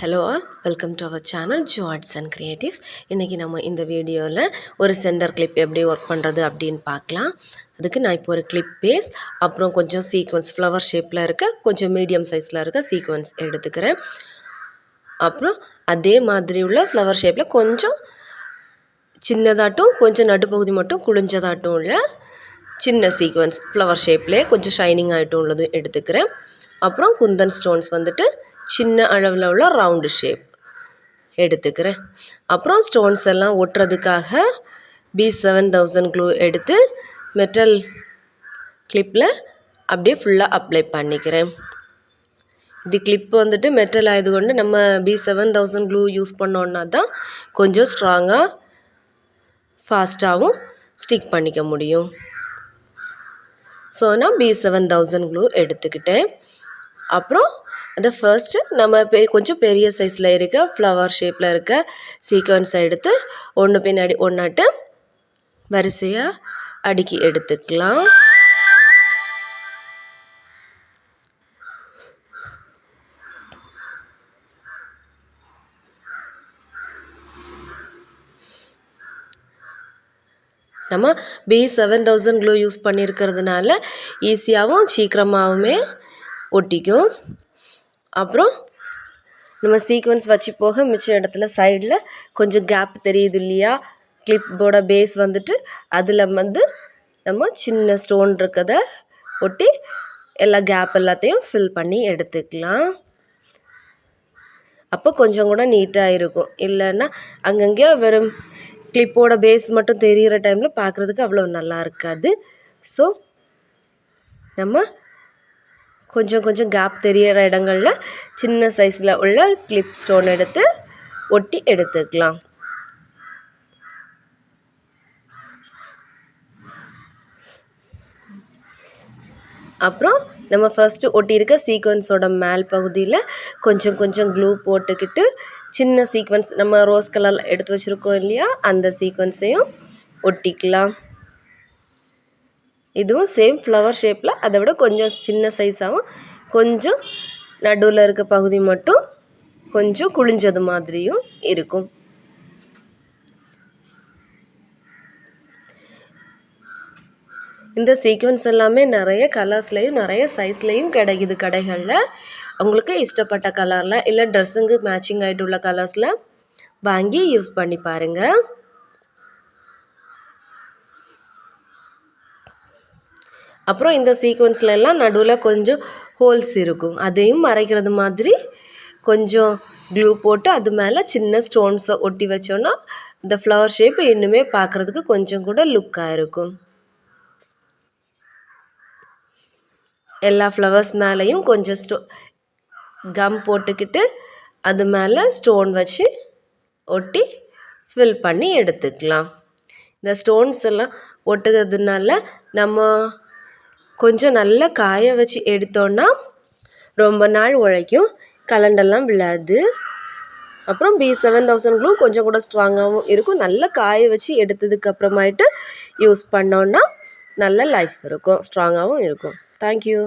Hello all, welcome to our channel Jo arts and creatives. இன்றைக்கி நம்ம இந்த வீடியோவில் ஒரு சென்டர் கிளிப் எப்படி ஒர்க் பண்ணுறது அப்படின்னு பார்க்கலாம். அதுக்கு நான் இப்போ ஒரு கிளிப் பேஸ், அப்புறம் கொஞ்சம் சீக்வன்ஸ் ஃப்ளவர் ஷேப்பில் இருக்க கொஞ்சம் மீடியம் சைஸில் இருக்க சீக்வன்ஸ் எடுத்துக்கிறேன். அப்புறம் அதே மாதிரி உள்ள ஃப்ளவர் ஷேப்பில் கொஞ்சம் சின்னதாட்டும் கொஞ்சம் நடுப்பகுதி மட்டும் குளிஞ்சதாட்டும் உள்ள சின்ன சீக்வன்ஸ் ஃப்ளவர் ஷேப்லேயே கொஞ்சம் ஷைனிங் ஆகிட்டும் உள்ளதும் எடுத்துக்கிறேன். அப்புறம் குந்தன் ஸ்டோன்ஸ் வந்துட்டு சின்ன அளவில் உள்ள ரவுண்டு ஷேப் எடுத்துக்கிறேன். அப்புறம் ஸ்டோன்ஸ் எல்லாம் ஒட்டுறதுக்காக B7000 க்ளூ எடுத்து மெட்டல் கிளிப்பில் அப்படியே ஃபுல்லாக அப்ளை பண்ணிக்கிறேன். இது கிளிப் வந்துட்டு மெட்டல் ஆயதுகொண்டு நம்ம B7000 க்ளூ யூஸ் பண்ணோன்னா தான் கொஞ்சம் ஸ்ட்ராங்காக ஃபாஸ்ட்டாகவும் ஸ்டிக் பண்ணிக்க முடியும். ஸோ நான் B7000 க்ளூ எடுத்துக்கிட்டேன். அப்புறம் அதை ஃபர்ஸ்ட்டு நம்ம கொஞ்சம் பெரிய சைஸில் இருக்க ஃப்ளவர் ஷேப்பில் இருக்க சீக்வன்ஸை எடுத்து ஒன்று பின்னாடி ஒன்றாட்டு வரிசையாக அடுக்கி எடுத்துக்கலாம். நம்ம B7000 க்ளூ யூஸ் பண்ணியிருக்கிறதுனால ஈஸியாகவும் சீக்கிரமாகவுமே ஒட்டிக்கும். அப்புறம் நம்ம சீக்வன்ஸ் வச்சு போக மிச்ச இடத்துல சைடில் கொஞ்சம் கேப் தெரியுது இல்லையா, கிளிப்போட பேஸ் வந்துட்டு அதில் வந்து நம்ம சின்ன ஸ்டோன் இருக்கிறத ஒட்டி எல்லா கேப் எல்லாத்தையும் ஃபில் பண்ணி எடுத்துக்கலாம். அப்போ கொஞ்சம் கூட நீட்டாக இருக்கும். இல்லைன்னா அங்கங்கே வெறும் கிளிப்போட பேஸ் மட்டும் தெரிகிற டைமில் பார்க்குறதுக்கு அவ்வளோ நல்லா இருக்காது. ஸோ நம்ம கொஞ்சம் கொஞ்சம் கேப் தெரிகிற இடங்களில் சின்ன சைஸில் உள்ள கிளிப் ஸ்டோன் எடுத்து ஒட்டி எடுத்துக்கலாம். அப்புறம் நம்ம ஃபஸ்ட்டு ஒட்டியிருக்க சீக்வன்ஸோட மேல் பகுதியில் கொஞ்சம் கொஞ்சம் க்ளூ போட்டுக்கிட்டு சின்ன சீக்வன்ஸ் நம்ம ரோஸ் கலர் எடுத்து வச்சுருக்கோம் இல்லையா, அந்த சீக்வன்ஸையும் ஒட்டிக்கலாம். இதுவும் சேம் ஃப்ளவர் ஷேப்பில் அதை விட கொஞ்சம் சின்ன சைஸாகவும் கொஞ்சம் நடுவில் இருக்க பகுதி மட்டும் கொஞ்சம் குளிஞ்சது மாதிரியும் இருக்கும். இந்த சீக்வன்ஸ் எல்லாமே நிறைய கலர்ஸ்லேயும் நிறைய சைஸ்லேயும் கிடைக்குது கடைகளில். உங்களுக்கு இஷ்டப்பட்ட கலரில் இல்லை ட்ரெஸ்ஸுக்கு மேட்சிங் ஆகிட்டு உள்ள கலர்ஸில் வாங்கி யூஸ் பண்ணி பாருங்கள். அப்புறம் இந்த சீக்வன்ஸில் எல்லாம் நடுவில் கொஞ்சம் ஹோல்ஸ் இருக்கும், அதையும் மறைக்கிறது மாதிரி கொஞ்சம் க்ளூ போட்டு அது மேலே சின்ன ஸ்டோன்ஸை ஒட்டி வச்சோன்னா இந்த ஃப்ளவர் ஷேப் இன்னுமே பார்க்குறதுக்கு கொஞ்சம் கூட லுக்காக இருக்கும். எல்லா ஃப்ளவர்ஸ் மேலேயும் கொஞ்சம் கம் போட்டுக்கிட்டு அது மேலே ஸ்டோன் வச்சு ஒட்டி ஃபில் பண்ணி எடுத்துக்கலாம். இந்த ஸ்டோன்ஸ் எல்லாம் ஒட்டுகிறதுனால நம்ம கொஞ்சம் நல்லா காய வச்சு எடுத்தோன்னா ரொம்ப நாள் உழைக்கும், கலண்டெல்லாம் விழாது. அப்புறம் B7000 க்ளூ கொஞ்சம் கூட ஸ்ட்ராங்காகவும் இருக்கும். நல்லா காய வச்சு எடுத்ததுக்கு அப்புறமாயிட்டு யூஸ் பண்ணோன்னா நல்ல லைஃப் இருக்கும், ஸ்ட்ராங்காகவும் இருக்கும். தேங்க்யூ.